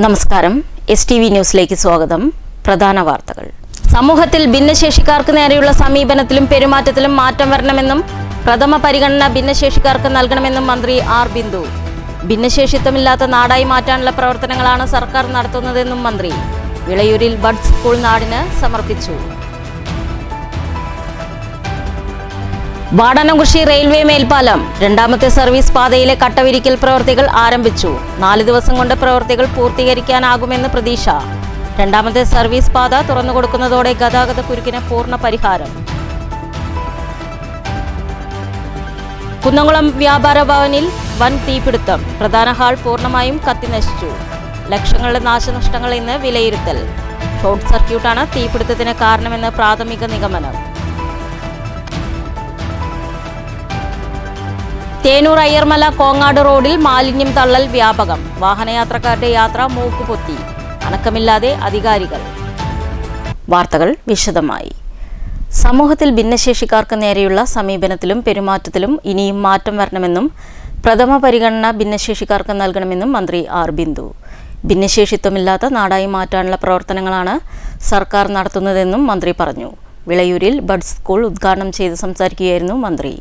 നമസ്കാരം STV ന്യൂസിലേക്ക് സ്വാഗതം. പ്രധാന വാർത്തകൾ. സമൂഹത്തിൽ ഭിന്നശേഷിക്കാർക്ക് നേരെയുള്ള സമീപനത്തിലും പെരുമാറ്റത്തിലും മാറ്റം വരണമെന്നും പ്രഥമ പരിഗണന ഭിന്നശേഷിക്കാർക്ക് നൽകണമെന്നും മന്ത്രി ആർ ബിന്ദു. ഭിന്നശേഷിത്വമില്ലാത്ത നാടായി മാറ്റാനുള്ള പ്രവർത്തനങ്ങളാണ് സർക്കാർ നടത്തുന്നതെന്നും മന്ത്രി. വിളയൂരിൽ ബഡ് സ്കൂൾ നാടിന് സമർപ്പിച്ചു. വാടാനംകുറിശി റെയിൽവേ മേൽപ്പാലം രണ്ടാമത്തെ സർവീസ് പാതയിലെ കട്ടവിരിക്കൽ പ്രവൃത്തികൾ ആരംഭിച്ചു. 4 ദിവസം കൊണ്ട് പ്രവൃത്തികൾ പൂർത്തീകരിക്കാനാകുമെന്ന് പ്രതീക്ഷ. രണ്ടാമത്തെ സർവീസ് പാത തുറന്നുകൊടുക്കുന്നതോടെ ഗതാഗത കുരുക്കിന് പൂർണ്ണ പരിഹാരം. കുന്നംകുളം വ്യാപാര ഭവനിൽ വൻ തീപിടുത്തം. പ്രധാന ഹാൾ പൂർണ്ണമായും കത്തിനശിച്ചു. ലക്ഷങ്ങളുടെ നാശനഷ്ടങ്ങൾ ഇന്ന് വിലയിരുത്തൽ. ഷോർട്ട് സർക്യൂട്ടാണ് തീപിടുത്തത്തിന് കാരണമെന്ന് പ്രാഥമിക നിഗമനം. തേനൂർ അയ്യർമല കോങ്ങാട് റോഡിൽ മാലിന്യം തള്ളൽ വ്യാപകം. വാഹനയാത്രക്കാരുടെ യാത്ര മൂക്കുപൊത്തി. അണക്കമില്ലാതെ അധികാരികൾ. വാർത്തകൾ വിശദമായി. സമൂഹത്തിൽ ഭിന്നശേഷിക്കാർക്ക് നേരെയുള്ള സമീപനത്തിലും പെരുമാറ്റത്തിലും ഇനിയും മാറ്റം വരണമെന്നും പ്രഥമ പരിഗണന ഭിന്നശേഷിക്കാർക്ക് നൽകണമെന്നും മന്ത്രി ആർ ബിന്ദു. ഭിന്നശേഷിത്വമില്ലാത്ത നാടായി മാറ്റാനുള്ള പ്രവർത്തനങ്ങളാണ് സർക്കാർ നടത്തുന്നതെന്നും മന്ത്രി പറഞ്ഞു. വിളയൂരിൽ ബഡ് സ്കൂൾ ഉദ്ഘാടനം ചെയ്ത് സംസാരിക്കുകയായിരുന്നു മന്ത്രി.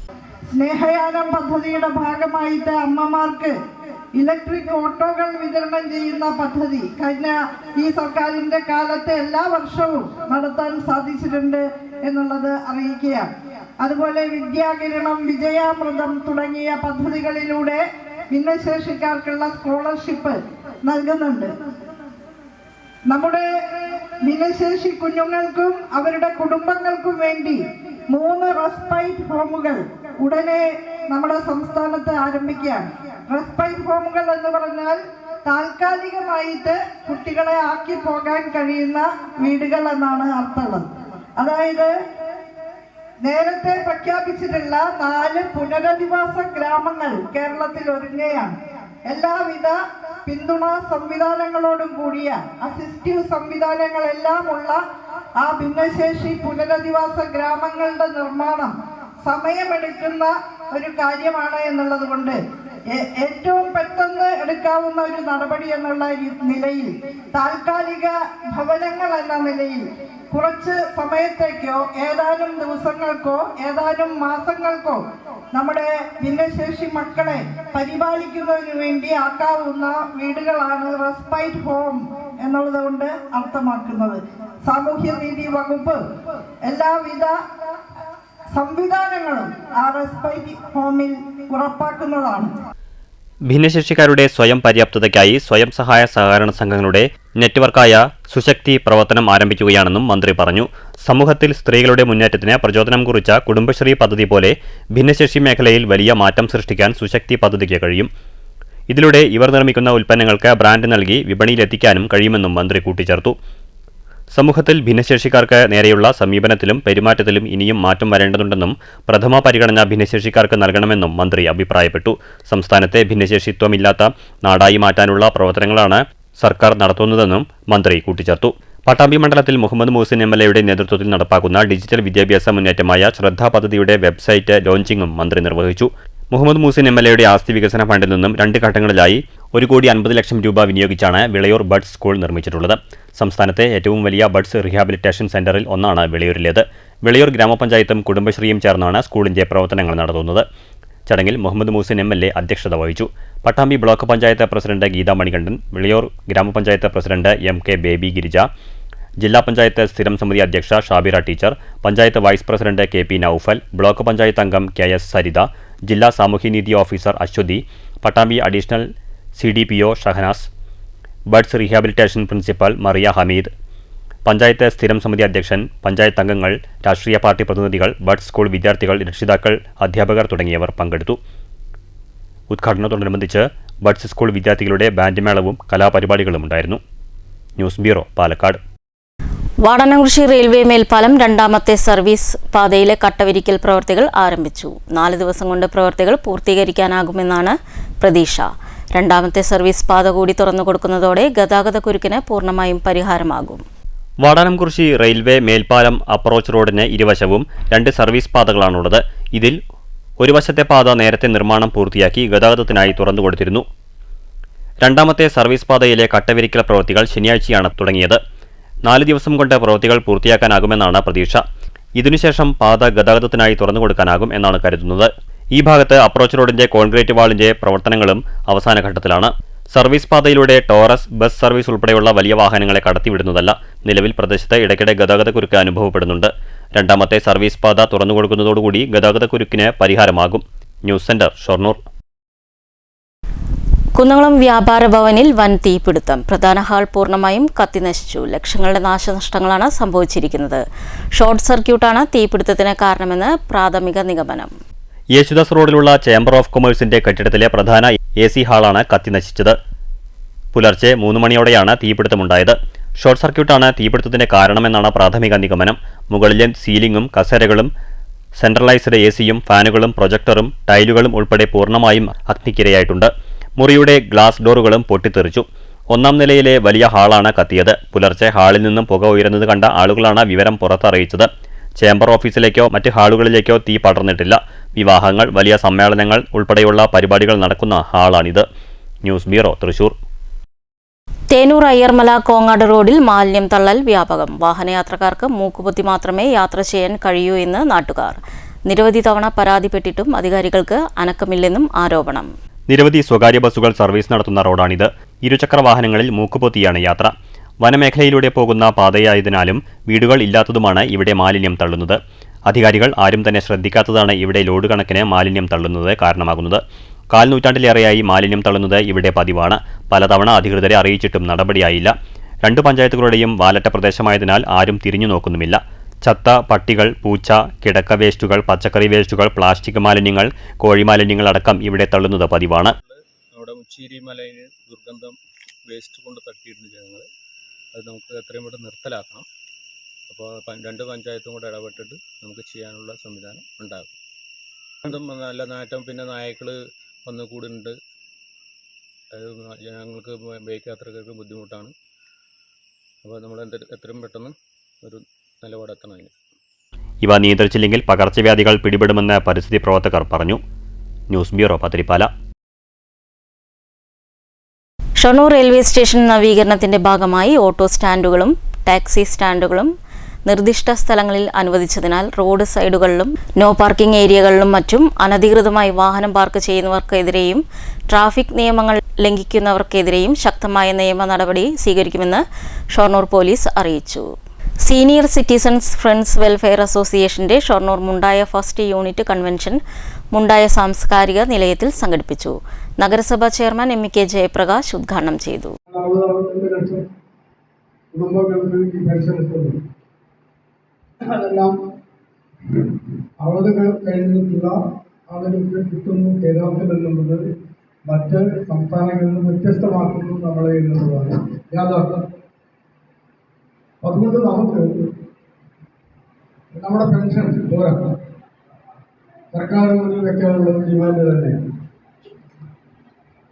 സ്നേഹയാനം പദ്ധതിയുടെ ഭാഗമായിട്ട് അമ്മമാർക്ക് ഇലക്ട്രിക് ഓട്ടോകൾ വിതരണം ചെയ്യുന്ന പദ്ധതി കഴിഞ്ഞ ഈ സർക്കാരിന്റെ കാലത്ത് എല്ലാ വർഷവും നടത്താൻ സാധിച്ചിട്ടുണ്ട് എന്നുള്ളത് അറിയിക്കുകയാണ്. അതുപോലെ വിദ്യാകിരണം, വിജയാമൃതം തുടങ്ങിയ പദ്ധതികളിലൂടെ ഭിന്നശേഷിക്കാർക്കുള്ള സ്കോളർഷിപ്പ് നൽകുന്നുണ്ട്. നമ്മുടെ ഭിന്നശേഷി കുഞ്ഞുങ്ങൾക്കും അവരുടെ കുടുംബങ്ങൾക്കും വേണ്ടി 3 റെസ്പൈറ്റ് ഹോമുകൾ ഉടനെ നമ്മുടെ സംസ്ഥാനത്ത് ആരംഭിക്കുകയാണ്. റെസ്പൈറ്റ് ഹോമുകൾ എന്ന് പറഞ്ഞാൽ താൽക്കാലികമായിട്ട് കുട്ടികളെ ആക്കി പോകാൻ കഴിയുന്ന വീടുകൾ എന്നാണ് അർത്ഥമുള്ളത്. അതായത് നേരത്തെ പ്രഖ്യാപിച്ചിട്ടുള്ള 4 പുനരധിവാസ ഗ്രാമങ്ങൾ കേരളത്തിൽ ഒരുങ്ങുകയാണ്. എല്ലാവിധ പിന്തുണ സംവിധാനങ്ങളോടും കൂടിയ അസിസ്റ്റീവ് സംവിധാനങ്ങളെല്ലാം ഉള്ള ആ ഭിന്നശേഷി പുനരധിവാസ ഗ്രാമങ്ങളുടെ നിർമ്മാണം സമയമെടുക്കുന്ന ഒരു കാര്യമാണ് എന്നുള്ളത് കൊണ്ട് ഏറ്റവും പെട്ടെന്ന് എടുക്കാവുന്ന ഒരു നടപടി എന്നുള്ള നിലയിൽ താൽക്കാലിക ഭവനങ്ങൾ എന്ന നിലയിൽ കുറച്ച് സമയത്തേക്കോ ഏതാനും ദിവസങ്ങൾക്കോ ഏതാനും മാസങ്ങൾക്കോ നമ്മുടെ ഭിന്നശേഷി മക്കളെ പരിപാലിക്കുന്നതിന് വേണ്ടി ആക്കാവുന്ന വീടുകളാണ് റെസ്പൈറ്റ് ഹോം എന്നുള്ളത് കൊണ്ട് അർത്ഥമാക്കുന്നത്. സാമൂഹ്യനീതി വകുപ്പ് എല്ലാവിധ സംവിധാനങ്ങളും ആ റെസ്പൈറ്റ് ഹോമിൽ ഉറപ്പാക്കുന്നതാണ്. ഭിന്നശേഷിക്കാരുടെ സ്വയം പര്യാപ്തതയ്ക്കായി സ്വയം സഹായ സഹകരണ സംഘങ്ങളുടെ നെറ്റ്വർക്കായ സുശക്തി പ്രവർത്തനം ആരംഭിക്കുകയാണെന്നും മന്ത്രി പറഞ്ഞു. സമൂഹത്തിൽ സ്ത്രീകളുടെ മുന്നേറ്റത്തിന് പ്രചോദനം കുറിച്ച കുടുംബശ്രീ പദ്ധതി പോലെ ഭിന്നശേഷി മേഖലയിൽ വലിയ മാറ്റം സൃഷ്ടിക്കാൻ സുശക്തി പദ്ധതിക്ക് കഴിയും. ഇതിലൂടെ ഇവർ നിർമ്മിക്കുന്ന ഉൽപ്പന്നങ്ങൾക്ക് ബ്രാൻഡ് നൽകി വിപണിയിലെത്തിക്കാനും കഴിയുമെന്നും മന്ത്രി കൂട്ടിച്ചേർത്തു. സമൂഹത്തിൽ ഭിന്നശേഷിക്കാർക്ക് നേരെയുള്ള സമീപനത്തിലും പെരുമാറ്റത്തിലും ഇനിയും മാറ്റം വരേണ്ടതുണ്ടെന്നും പ്രഥമ പരിഗണന ഭിന്നശേഷിക്കാർക്ക് നൽകണമെന്നും മന്ത്രി അഭിപ്രായപ്പെട്ടു. സംസ്ഥാനത്തെ ഭിന്നശേഷിത്വമില്ലാത്ത നാടായി മാറ്റാനുള്ള പ്രവർത്തനങ്ങളാണ് സർക്കാർ നടത്തുന്നതെന്നും മന്ത്രി കൂട്ടിച്ചേർത്തു. പട്ടാമ്പി മണ്ഡലത്തിൽ മുഹമ്മദ് മൂസിൻ MLA നേതൃത്വത്തിൽ നടപ്പാക്കുന്ന ഡിജിറ്റൽ വിദ്യാഭ്യാസ മുന്നേറ്റമായ ശ്രദ്ധ പദ്ധതിയുടെ വെബ്സൈറ്റ് ലോഞ്ചിങ്ങും മന്ത്രി നിർവഹിച്ചു. മുഹമ്മദ് മൂസിൻ MLA ആസ്തി വികസന ഫണ്ടിൽ നിന്നും 2 ഘട്ടങ്ങളിലായി 1,50,00,000 രൂപ വിനിയോഗിച്ചാണ് വിളയൂർ ബഡ് സ്കൂൾ നിർമ്മിച്ചിട്ടുള്ളത്. സംസ്ഥാനത്തെ ഏറ്റവും വലിയ ബഡ്സ് റീഹാബിലിറ്റേഷൻ സെന്ററിൽ ഒന്നാണ് വിളയൂരിലേത്. വിളയൂർ ഗ്രാമപഞ്ചായത്തും കുടുംബശ്രീയും ചേർന്നാണ് സ്കൂളിന്റെ പ്രവർത്തനങ്ങൾ നടത്തുന്നത്. ചടങ്ങിൽ മുഹമ്മദ് മൂസിൻ MLA അധ്യക്ഷത വഹിച്ചു. പട്ടാമ്പി ബ്ലോക്ക് പഞ്ചായത്ത് പ്രസിഡന്റ് ഗീതാ മണികണ്ഠൻ, വിളയൂർ ഗ്രാമപഞ്ചായത്ത് പ്രസിഡന്റ് MK ബേബി ഗിരിജ, ജില്ലാ പഞ്ചായത്ത് സ്ഥിരം സമിതി അധ്യക്ഷ Shabira teacher, panchayat vice president KP Noufal, block panchayat അംഗം KS സരിത, ജില്ലാ സാമൂഹ്യനീതി officer Aswathi, Pattambi additional CDPO Shahanas, buds rehabilitation principal Mariya Hameed, panchayat സ്ഥിരം സമിതി അധ്യക്ഷൻ, പഞ്ചായത്ത് അംഗങ്ങൾ, രാഷ്ട്രീയ പാർട്ടി പ്രതിനിധികൾ, ബഡ് സ്കൂൾ വിദ്യാർത്ഥികൾ, രക്ഷിതാക്കൾ, അധ്യാപകർ തുടങ്ങിയവർ പങ്കെടുത്തു. ഉദ്ഘാടനത്തോടനുബന്ധിച്ച് ബഡ്സ് സ്കൂൾ വിദ്യാർത്ഥികളുടെ ബാൻഡ് മേളവും കലാപരിപാടികളും ഉണ്ടായിരുന്നു. News bureau, Palakkad. Vadanamkurissi railway മേൽപ്പാലം രണ്ടാമത്തെ സർവീസ് പാതയിലെ കട്ടവിരിക്കൽ പ്രവൃത്തികൾ ആരംഭിച്ചു. 4 ദിവസം കൊണ്ട് പ്രവൃത്തികൾ പൂർത്തീകരിക്കാനാകുമെന്നാണ് പ്രതീക്ഷ. രണ്ടാമത്തെ സർവീസ് പാത കൂടി തുറന്നു കൊടുക്കുന്നതോടെ ഗതാഗത കുരുക്കിന് പൂർണ്ണമായും പരിഹാരമാകും. വാടാനംകുറിശി റെയിൽവേ മേൽപ്പാലം അപ്രോച്ച് റോഡിന് ഇരുവശവും 2 സർവീസ് പാതകളാണുള്ളത്. ഇതിൽ ഒരു വശത്തെ പാത നേരത്തെ നിർമ്മാണം പൂർത്തിയാക്കി ഗതാഗതത്തിനായി തുറന്നുകൊടുത്തിരുന്നു. രണ്ടാമത്തെ സർവീസ് പാതയിലെ കട്ടവിരിക്കൽ പ്രവൃത്തികൾ ശനിയാഴ്ചയാണ് തുടങ്ങിയത്. 4 ദിവസം കൊണ്ട് പ്രവൃത്തികൾ പൂർത്തിയാക്കാനാകുമെന്നാണ് പ്രതീക്ഷ. ഇതിനുശേഷം പാത ഗതാഗതത്തിനായി തുറന്നുകൊടുക്കാനാകും എന്നാണ് കരുതുന്നത്. ഈ ഭാഗത്ത് അപ്രോച്ച് റോഡിന്റെ കോൺക്രീറ്റ് വാളിന്റെ പ്രവർത്തനങ്ങളും അവസാന ഘട്ടത്തിലാണ്. സർവീസ് പാതയിലൂടെ ടോറസ്, ബസ് സർവീസ് ഉൾപ്പെടെയുള്ള വലിയ വാഹനങ്ങളെ കടത്തിവിടുന്നതല്ല. നിലവിൽ പ്രദേശത്ത് ഇടയ്ക്കിടെ ഗതാഗതക്കുരുക്ക് അനുഭവപ്പെടുന്നുണ്ട്. രണ്ടാമത്തെ സർവീസ് പാത തുറന്നുകൊടുക്കുന്നതോടുകൂടി ഗതാഗതക്കുരുക്കിന് പരിഹാരമാകും. News centre, Shoranur. കുന്നംകുളം വ്യാപാര ഭവനിൽ വൻ തീപിടുത്തം. പ്രധാന ഹാൾ പൂർണ്ണമായും കത്തിനശിച്ചു. ലക്ഷങ്ങളുടെ നാശനഷ്ടങ്ങളാണ് സംഭവിച്ചിരിക്കുന്നത്. ഷോർട്ട് സർക്യൂട്ടാണ് തീപിടുത്തത്തിന് കാരണമെന്ന് പ്രാഥമിക നിഗമനം. യേശുദാസ് റോഡിലുള്ള ചേംബർ ഓഫ് കൊമേഴ്സിന്റെ കെട്ടിടത്തിലെ പ്രധാന AC ഹാളാണ് കത്തിനശിച്ചത്. പുലർച്ചെ 3 മണിയോടെയാണ് തീപിടുത്തമുണ്ടായത്. ഷോർട്ട് സർക്യൂട്ടാണ് തീപിടുത്തത്തിന്റെ കാരണമെന്നാണ് പ്രാഥമിക നിഗമനം. മുകളിലെ സീലിംഗും കസേരകളും സെൻട്രലൈസ്ഡ് AC-യും ഫാനുകളും പ്രൊജക്ടറും ടൈലുകളും ഉൾപ്പെടെ പൂർണ്ണമായും അഗ്നിക്കിരയായിട്ടുണ്ട്. മുറിയുടെ ഗ്ലാസ് ഡോറുകളും പൊട്ടിത്തെറിച്ചു. 1-ാം നിലയിലെ വലിയ ഹാളാണ് കത്തിയത്. പുലർച്ചെ ഹാളിൽ നിന്നും പുക ഉയരുന്നത് കണ്ട ആളുകളാണ് വിവരം പുറത്തറിയിച്ചത്. ചേംബർ ഓഫീസിലേക്കോ മറ്റ് ഹാളുകളിലേക്കോ തീ പടർന്നിട്ടില്ല. വിവാഹങ്ങൾ, വലിയ സമ്മേളനങ്ങൾ ഉൾപ്പെടെയുള്ള പരിപാടികൾ നടക്കുന്ന ഹാളാണിത്. News bureau, Thrissur. തേനൂർ അയ്യർമല കോങ്ങാട് റോഡിൽ മാലിന്യം തള്ളൽ വ്യാപകം. വാഹനയാത്രക്കാർക്ക് മൂക്കുപൊത്തി മാത്രമേ യാത്ര ചെയ്യാൻ കഴിയൂ എന്ന് നാട്ടുകാർ. നിരവധി തവണ പരാതിപ്പെട്ടിട്ടും അധികാരികൾക്ക് അനക്കമില്ലെന്നും ആരോപണം. നിരവധി സ്വകാര്യ ബസ്സുകൾ സർവീസ് നടത്തുന്ന റോഡാണിത്. ഇരുചക്ര വാഹനങ്ങളിൽ മൂക്കുപൊത്തിയാണ് യാത്ര. വനമേഖലയിലൂടെ പോകുന്ന പാതയായതിനാലും വീടുകൾ ഇല്ലാത്തതുമാണ് ഇവിടെ മാലിന്യം തള്ളുന്നത്. അധികാരികൾ ആരും തന്നെ ശ്രദ്ധിക്കാത്തതാണ് ഇവിടെ ലോഡ് കണക്കിന് മാലിന്യം തള്ളുന്നത് കാരണമാകുന്നത്. 1/4 നൂറ്റാണ്ടിലേറെയായി മാലിന്യം തള്ളുന്നത് ഇവിടെ പതിവാണ്. പലതവണ അധികൃതരെ അറിയിച്ചിട്ടും നടപടിയായില്ല. 2 പഞ്ചായത്തുകളുടെയും വാലറ്റ പ്രദേശമായതിനാൽ ആരും തിരിഞ്ഞു നോക്കുന്നുമില്ല. ചത്ത പട്ടികൾ, പൂച്ച, കിടക്ക വേസ്റ്റുകൾ, പച്ചക്കറി വേസ്റ്റുകൾ, പ്ലാസ്റ്റിക് മാലിന്യങ്ങൾ, കോഴിമാലിന്യങ്ങൾ അടക്കം ഇവിടെ തള്ളുന്നത് പതിവാണ്. അവിടെ മുച്ചേരി മലയിൽ ദുർഗന്ധം വേസ്റ്റ് കൊണ്ട് തട്ടിയിട്ടുണ്ട് ജനങ്ങൾ. അത് നമുക്ക് എത്രയും പെട്ടെന്ന് നിർത്തലാക്കണം. അപ്പോൾ 2 പഞ്ചായത്തും കൂടെ ഇടപെട്ടിട്ട് നമുക്ക് ചെയ്യാനുള്ള സംവിധാനം ഉണ്ടാകും. അതും നല്ല നാറ്റം, പിന്നെ നായ്ക്കൾ വന്ന് കൂടുന്നുണ്ട്. അത് ജനങ്ങൾക്ക് ബൈക്ക് യാത്രക്കാർക്ക് ബുദ്ധിമുട്ടാണ്. അപ്പോൾ നമ്മൾ എത്രയും പെട്ടെന്ന് ഒരു നിലപാടെത്തണം അതിന്. ഇവ നിയന്ത്രിച്ചില്ലെങ്കിൽ പകർച്ചവ്യാധികൾ പിടിപെടുമെന്ന് പരിസ്ഥിതി പ്രവർത്തകർ പറഞ്ഞു. News bureau, Pathirippala. Shoranur railway station നവീകരണത്തിന്റെ ഭാഗമായി ഓട്ടോ സ്റ്റാൻഡുകളും ടാക്സി സ്റ്റാൻഡുകളും നിർദ്ദിഷ്ട സ്ഥലങ്ങളിൽ അനുവദിച്ചതിനാൽ റോഡ് സൈഡുകളിലും നോ പാർക്കിംഗ് ഏരിയകളിലും മറ്റും അനധികൃതമായി വാഹനം പാർക്ക് ചെയ്യുന്നവർക്കെതിരെയും ട്രാഫിക് നിയമങ്ങൾ ലംഘിക്കുന്നവർക്കെതിരെയും ശക്തമായ നിയമ നടപടി സ്വീകരിക്കുമെന്ന് ഷൊർണൂർ പോലീസ് അറിയിച്ചു. സീനിയർ സിറ്റിസൺസ് ഫ്രണ്ട്സ് വെൽഫെയർ അസോസിയേഷന്റെ ഷൊർണൂർ മുണ്ടായ ഫസ്റ്റ് യൂണിറ്റ് കൺവെൻഷൻ മുണ്ടായ സാംസ്കാരിക നിലയത്തിൽ സംഘടിപ്പിച്ചു. നഗരസഭാ ചെയർമാൻ MK ജയപ്രകാശ് ഉദ്ഘാടനം ചെയ്തു. അതെല്ലാം 60 കഴിഞ്ഞിട്ടുള്ള ആളുകൾക്ക് കിട്ടുന്നു കേരളത്തിൽ എന്നുള്ളത് മറ്റ് സംസ്ഥാനങ്ങളിൽ നിന്ന് വ്യത്യസ്തമാക്കുന്നു നമ്മളെ എന്നുള്ളതാണ് യാഥാർത്ഥ്യം. അതുകൊണ്ട് നമുക്ക് നമ്മുടെ പെൻഷൻ പോരാ, സർക്കാർ മുന്നിൽ വെക്കാനുള്ള ഡിമാൻഡ് തന്നെ.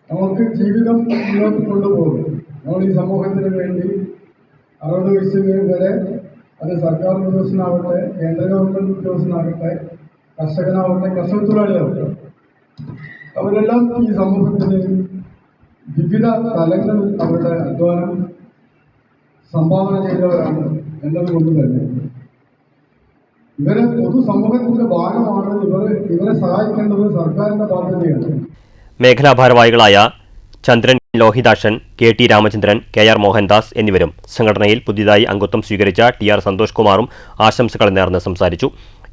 നമുക്ക് ജീവിതം മുന്നോട്ട് കൊണ്ടുപോകും. നമ്മൾ ഈ സമൂഹത്തിന് വേണ്ടി 60 വയസ്സ് വരെ, അത് സർക്കാർ ഉദ്യോഗസ്ഥനാവട്ടെ, കേന്ദ്ര ഗവൺമെന്റ് ഉദ്യോഗസ്ഥനാകട്ടെ, കർഷകനാവട്ടെ, കർഷക തൊഴിലാളിയാവട്ടെ, അവരെല്ലാം ഈ സമൂഹത്തിന് വിവിധ തലങ്ങളിൽ അവരുടെ അധ്വാനം സംഭാവന ചെയ്തവരാണ് എന്നതുകൊണ്ട് തന്നെ ഇവരെ പൊതുസമൂഹത്തിന്റെ ഭാഗമാണ്. ഇവരെ സഹായിക്കേണ്ടത് സർക്കാരിന്റെ ബാധ്യതയാണ്. മേഖലാ ഭാരവാഹികളായ ചന്ദ്രൻ ലോഹിതാക്ഷൻ, KT രാമചന്ദ്രൻ, KR മോഹൻദാസ് എന്നിവരും സംഘടനയിൽ പുതിയതായി അംഗത്വം സ്വീകരിച്ച TR സന്തോഷ് കുമാറും ആശംസകൾ നേർന്ന് സംസാരിച്ചു.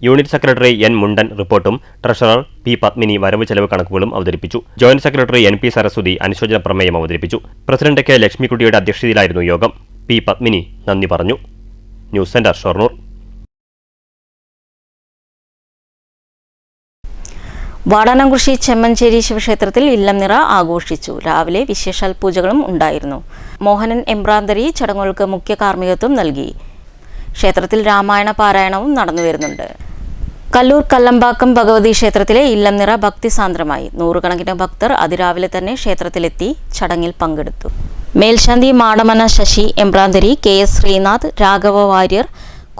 യൂണിറ്റ് സെക്രട്ടറി N മുണ്ടൻ റിപ്പോർട്ടും ട്രഷറർ P പത്മിനി വരവ് ചെലവ് കണക്കുകളും അവതരിപ്പിച്ചു. ജോയിന്റ് സെക്രട്ടറി NP സരസ്വതി അനുശോചന പ്രമേയം അവതരിപ്പിച്ചു. പ്രസിഡന്റ് K ലക്ഷ്മിക്കുട്ടിയുടെ അധ്യക്ഷതയിലായിരുന്നു യോഗം. P പത്മിനി നന്ദി പറഞ്ഞു. News centre, Shoranur. വാടാനംകുറിശി ചെമ്മഞ്ചേരി ശിവക്ഷേത്രത്തിൽ ഇല്ലം നിറ ആഘോഷിച്ചു. രാവിലെ വിശേഷാൽ പൂജകളും ഉണ്ടായിരുന്നു. മോഹനൻ എമ്പ്രാന്തരി ചടങ്ങുകൾക്ക് മുഖ്യ കാർമ്മികത്വം നൽകി. ക്ഷേത്രത്തിൽ രാമായണ പാരായണവും നടന്നുവരുന്നുണ്ട്. കല്ലൂർ കല്ലമ്പാക്കം ഭഗവതി ക്ഷേത്രത്തിലെ ഇല്ലം നിറ ഭക്തിസാന്ദ്രമായി. 100 കണക്കിന് ഭക്തർ അതിരാവിലെ തന്നെ ക്ഷേത്രത്തിലെത്തി ചടങ്ങിൽ പങ്കെടുത്തു. മേൽശാന്തി മാടമന ശശി എമ്പ്രാന്തരി, KS ശ്രീനാഥ്, രാഘവ വാര്യർ,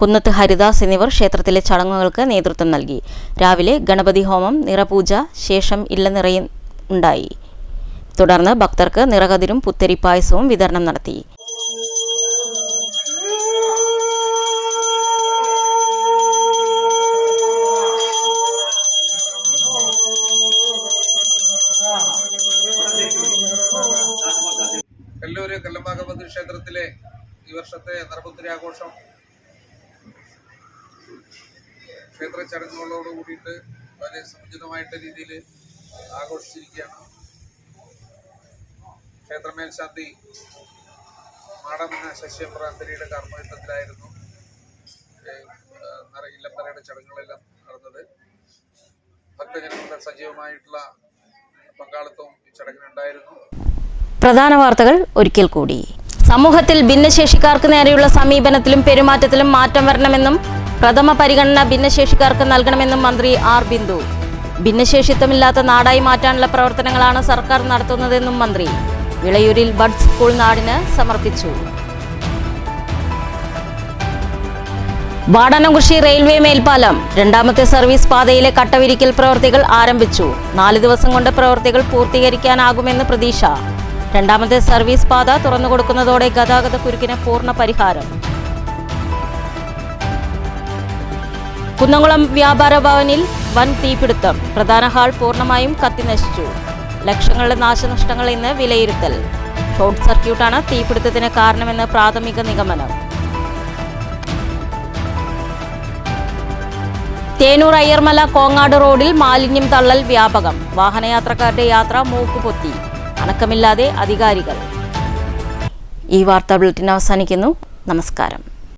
കുന്നത്ത് ഹരിദാസ് എന്നിവർ ക്ഷേത്രത്തിലെ ചടങ്ങുകൾക്ക് നേതൃത്വം നൽകി. രാവിലെ ഗണപതി ഹോമം, നിറപൂജ, ശേഷം ഇല്ലനിറയും ഉണ്ടായി. തുടർന്ന് ഭക്തർക്ക് നിറകതിരും പുത്തരിപ്പായസവും വിതരണം നടത്തി. കല്ലൂര് കല്ലമ്പാകഭദ്ര ക്ഷേത്രത്തിലെ ഈ വർഷത്തെ നരപുത്തരി ആഘോഷം ക്ഷേത്ര ചടങ്ങുകളോട് കൂടിയിട്ട് വളരെ സമുചിതമായിട്ട് രീതിയിൽ ആഘോഷിച്ചിരിക്കുകയാണ്. ക്ഷേത്രമേൽശാന്തി മാടമന ശശിയമ്പ്രാന്തരിയുടെ കർമ്മയുദ്ധത്തിലായിരുന്നു ഇല്ലംപറയുടെ ചടങ്ങുകളെല്ലാം നടന്നത്. ഭക്തജനങ്ങളുടെ സജീവമായിട്ടുള്ള പങ്കാളിത്തവും ഈ ചടങ്ങിനുണ്ടായിരുന്നു. പ്രധാന വാർത്തകൾ ഒരിക്കൽ കൂടി. സമൂഹത്തിൽ ഭിന്നശേഷിക്കാർക്ക് നേരെയുള്ള സമീപനത്തിലും പെരുമാറ്റത്തിലും മാറ്റം വരണമെന്നും പ്രഥമ പരിഗണന ഭിന്നശേഷിക്കാർക്ക് നൽകണമെന്നും മന്ത്രി ആർ ബിന്ദു. ഭിന്നശേഷിത്വമില്ലാത്ത നാടായി മാറ്റാനുള്ള പ്രവർത്തനങ്ങളാണ് സർക്കാർ നടത്തുന്നതെന്നും മന്ത്രി. വിളയൂരിൽ ബഡ് സ്കൂൾ നാടിന് സമർപ്പിച്ചു. വാടാനംകുറിശി റെയിൽവേ മേൽപ്പാലം രണ്ടാമത്തെ സർവീസ് പാതയിലെ കട്ടവിരിക്കൽ പ്രവൃത്തികൾ ആരംഭിച്ചു. 4 ദിവസം കൊണ്ട് പ്രവൃത്തികൾ പൂർത്തീകരിക്കാനാകുമെന്ന് പ്രതീക്ഷ. രണ്ടാമത്തെ സർവീസ് പാത തുറന്നുകൊടുക്കുന്നതോടെ ഗതാഗത കുരുക്കിന് പൂർണ്ണ പരിഹാരം. കുന്നംകുളം വ്യാപാര ഭവനിൽ വൻ തീപിടുത്തം. പ്രധാന ഹാൾ പൂർണ്ണമായും കത്തിനശിച്ചു. ലക്ഷങ്ങളുടെ നാശനഷ്ടങ്ങൾ ഇന്ന് വിലയിരുത്തൽ. ഷോർട്ട് സർക്യൂട്ടാണ് തീപിടുത്തത്തിന് കാരണമെന്ന് പ്രാഥമിക നിഗമനം. തേനൂർ അയ്യർമല കോങ്ങാട് റോഡിൽ മാലിന്യം തള്ളൽ വ്യാപകം. വാഹനയാത്രക്കാരുടെ യാത്ര മൂക്കുപൊത്തി. അണക്കമില്ലാതെ അധികാരികൾ. ഈ വാർത്താ ബുള്ളറ്റിൻ അവസാനിക്കുന്നു. നമസ്കാരം.